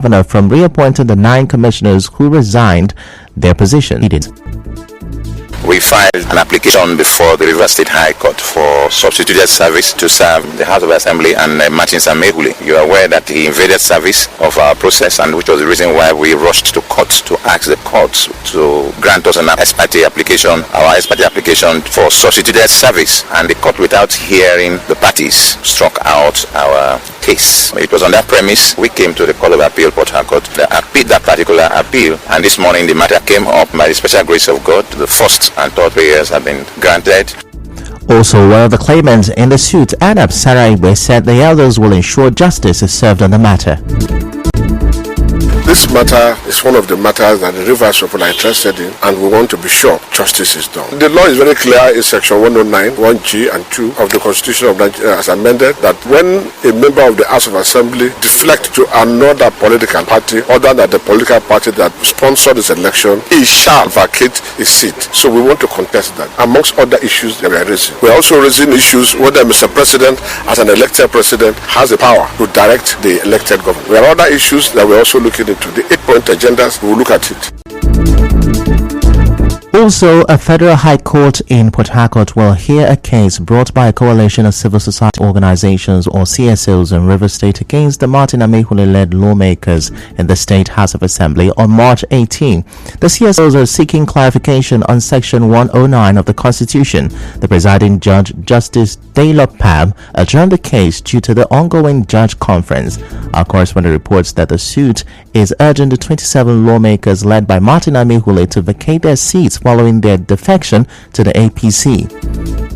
governor from reappointing the 9 commissioners who resigned their position. We filed an application before the Rivers State High Court for substituted service to serve the House of Assembly and Martin Samehule. You are aware that he invaded service of our process, and which was the reason why we rushed to court to ask the courts to grant us an ex parte application, our ex parte application for substituted service, and the court, without hearing the parties, struck out our case. It was on that premise we came to the Court of Appeal, Port Harcourt, that particular appeal, and this morning the matter came up. By the special grace of God, the first and third prayers have been granted. Also, one of the claimants in the suit, Anab Saraiwe, said the elders will ensure justice is served on the matter. This matter is one of the matters that the Rivers people are interested in, and we want to be sure justice is done. The law is very clear in section 109, 1G and 2 of the Constitution of Nigeria as amended, that when a member of the House of Assembly deflects to another political party other than the political party that sponsored this election, he shall vacate his seat. So we want to contest that, amongst other issues that we are raising. We are also raising issues whether Mr. President, as an elected president, has the power to direct the elected government. There are other issues that we are also looking into. The 8-point agendas, we will look at it. Also, a federal high court in Port Harcourt will hear a case brought by a coalition of civil society organizations, or CSOs, in Rivers State against the Martin Amehule-led lawmakers in the State House of Assembly on March 18. The CSOs are seeking clarification on Section 109 of the Constitution. The presiding judge, Justice Daylop Pam, adjourned the case due to the ongoing judge conference. Our correspondent reports that the suit is urging the 27 lawmakers led by Martin Amehule to vacate their seats following their defection to the APC.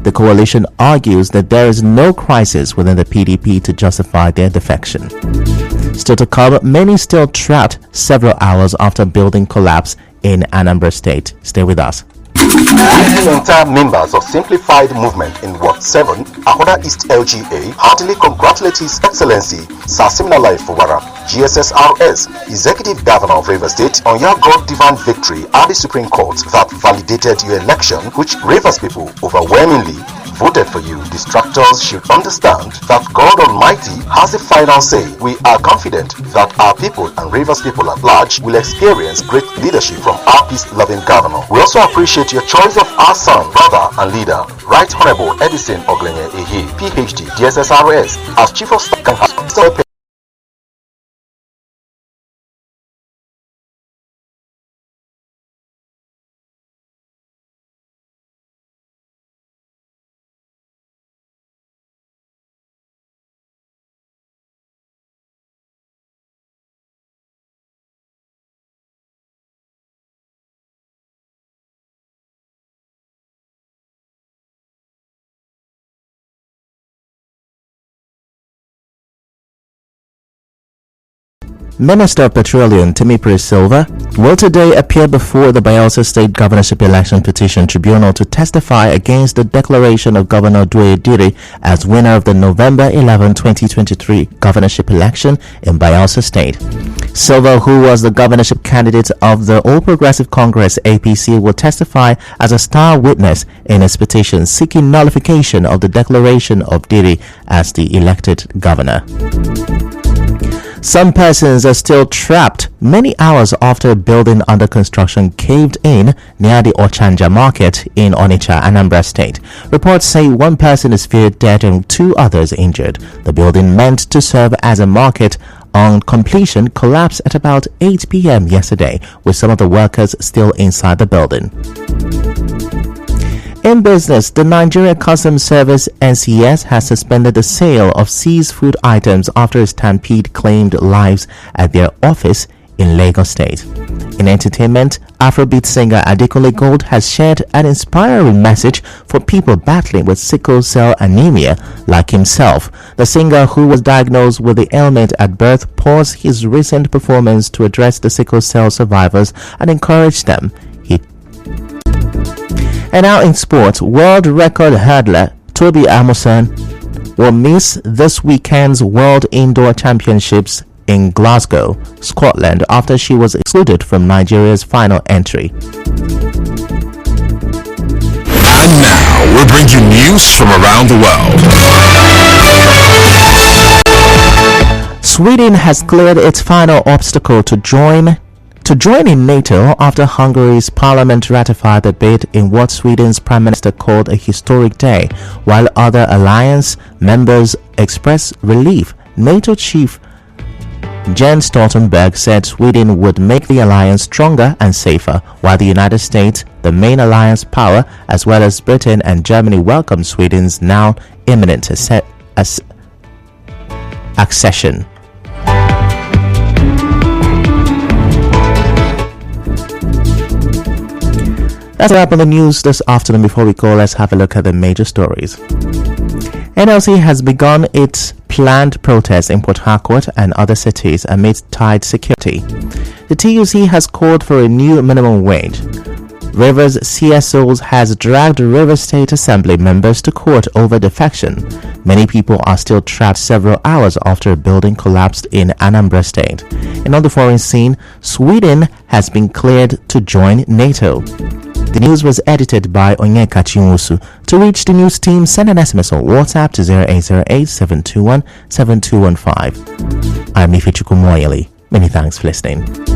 The coalition argues that there is no crisis within the PDP to justify their defection. Still to come, many still trapped several hours after building collapse in Anambra State. Stay with us. The entire members of Simplified Movement in Ward 7, Ahoda East LGA, heartily congratulate His Excellency Sir Siminalayi Fubara, GSSRS, Executive Governor of Rivers State, on your God divine victory at the Supreme Court that validated your election, which Rivers people overwhelmingly voted for you. Distractors should understand that God Almighty has the final say. We are confident that our people and Rivers people at large will experience great leadership from our peace-loving governor. We also appreciate your choice of our son, brother, and leader, Right Honorable Edison Oglenye Ehe, PhD, DSSRS, as Chief of Staff and Minister of Petroleum Timipri Silva will today appear before the Bayelsa State Governorship Election Petition Tribunal to testify against the declaration of Governor Duwe Diri as winner of the November 11, 2023 governorship election in Bayelsa State. Silva, who was the governorship candidate of the All Progressive Congress APC, will testify as a star witness in his petition seeking nullification of the declaration of Diri as the elected governor. Some persons are still trapped many hours after a building under construction caved in near the Ochanja market in Onitsha, Anambra State. Reports say one person is feared dead and 2 others injured. The building, meant to serve as a market, on completion collapsed at about 8 p.m. yesterday, with some of the workers still inside the building. In business, the Nigeria Customs Service NCS has suspended the sale of seized food items after a stampede claimed lives at their office in Lagos State. In entertainment, Afrobeat singer Adekunle Gold has shared an inspiring message for people battling with sickle cell anemia like himself. The singer, who was diagnosed with the ailment at birth, paused his recent performance to address the sickle cell survivors and encourage them. And now in sports, world record hurdler Toby Amusan will miss this weekend's World Indoor Championships in Glasgow, Scotland, after she was excluded from Nigeria's final entry. And now we'll bring you news from around the world. Sweden has cleared its final obstacle to join in NATO after Hungary's parliament ratified the bid in what Sweden's prime minister called a historic day, while other alliance members expressed relief. NATO chief Jens Stoltenberg said Sweden would make the alliance stronger and safer, while the United States, the main alliance power, as well as Britain and Germany welcomed Sweden's now imminent accession. That's a wrap on the news this afternoon. Before we go, let's have a look at the major stories. NLC has begun its planned protest in Port Harcourt and other cities amid tight security. The TUC has called for a new minimum wage. Rivers CSOs has dragged Rivers State Assembly members to court over defection. Many people are still trapped several hours after a building collapsed in Anambra State. And on the foreign scene, Sweden has been cleared to join NATO. The news was edited by Onyeka Chinwusu. To reach the news team, send an SMS on WhatsApp to 0808-721-7215. I'm Nifichuku Moyeli. Many thanks for listening.